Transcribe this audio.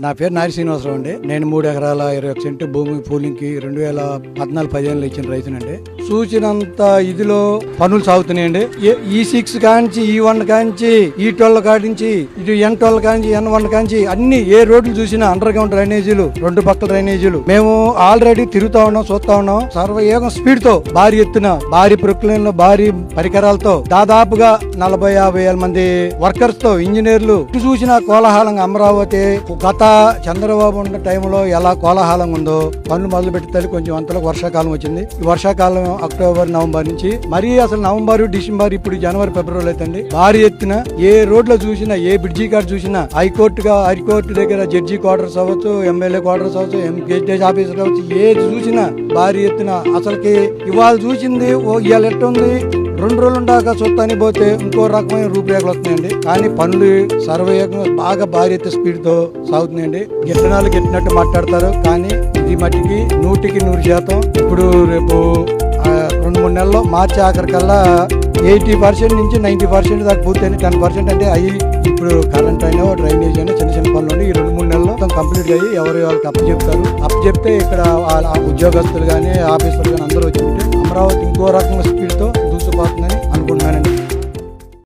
నా పేరు నారి శ్రీనివాసరావు అండి. నేను 3 ఎకరాల 21 సెంటు భూమి పూలింగ్కి 2014-15 ఇచ్చిన రైతునండి. సూచినంత ఇదిలో పనులు సాగుతున్నాయండి. E6 కాంచి E1 కాంచి E12 కాడించి ఇటు N12 కాంచి N1 కాంచి అన్ని ఏ రోడ్లు చూసినా అండర్ గ్రౌండ్ డ్రైనేజీలు, 2 పక్కల డ్రైనేజీలు. మేము ఆల్రెడీ తిరుగుతా ఉన్నాం, చూస్తా ఉన్నాం. సర్వయోగం స్పీడ్ తో భారీ ఎత్తున భారీ ప్రొక్లైన్లు, భారీ పరికరాలతో దాదాపుగా 40-50 వేల మంది వర్కర్స్ తో, ఇంజనీర్లు చూసిన కోలాహలంగా అమరావతి గత చంద్రబాబు ఉన్న టైంలో ఎలా కోలాహలంగా ఉందో పనులు మొదలు పెట్టి కొంచెం అంతలో వర్షాకాలం వచ్చింది. ఈ వర్షాకాలం అక్టోబర్ నవంబర్ నుంచి మరీ అసలు నవంబర్ డిసెంబర్ ఇప్పుడు జనవరి ఫిబ్రవరి అవుతుంది. భారీ ఎత్తున ఏ రోడ్ లో చూసినా, ఏ బ్రిడ్జి కాడ చూసినా, హైకోర్టు దగ్గర జడ్జి క్వార్టర్స్ అవ్వచ్చు, ఎమ్మెల్యే క్వార్టర్స్ అవ్వచ్చు, గెజిటేజ్ ఆఫీసర్ అవ్వచ్చు, ఏది చూసినా భారీ ఎత్తున. అసలుకి ఇవాళ చూసింది ఇవాళ ఎట్టుంది, 2 రోజులు దాకా చూస్తానికి పోతే ఇంకో రకమైన రూపురేఖలు వస్తున్నాయండి. కానీ పనులు సర్వయోగంగా బాగా భారీ ఎత్తు స్పీడ్ తో సాగుతున్నాయండి. గిట్టనాలు గిట్టినట్టు మాట్లాడతారు, కానీ ఇది మట్టికి 100% ఇప్పుడు రేపు 2-3 నెలల్లో మార్చి ఆఖరికల్లా 80% నుంచి 90% దాకా పూర్తయింది. 10% అంటే అవి ఇప్పుడు కరెంట్ అయినా, డ్రైనేజ్ అయినా, చిన్న చిన్న పనులు ఈ 2-3 నెలల్లో కంప్లీట్ అయ్యి ఎవరు వాళ్ళకి అప్పచెప్తే ఇక్కడ ఉద్యోగస్తులు కానీ, ఆఫీసర్లు కానీ అందరూ వచ్చి ఉంటే అమరావతి ఇంకో రకంగా స్పీడ్ తో దూసుకుపోతుందని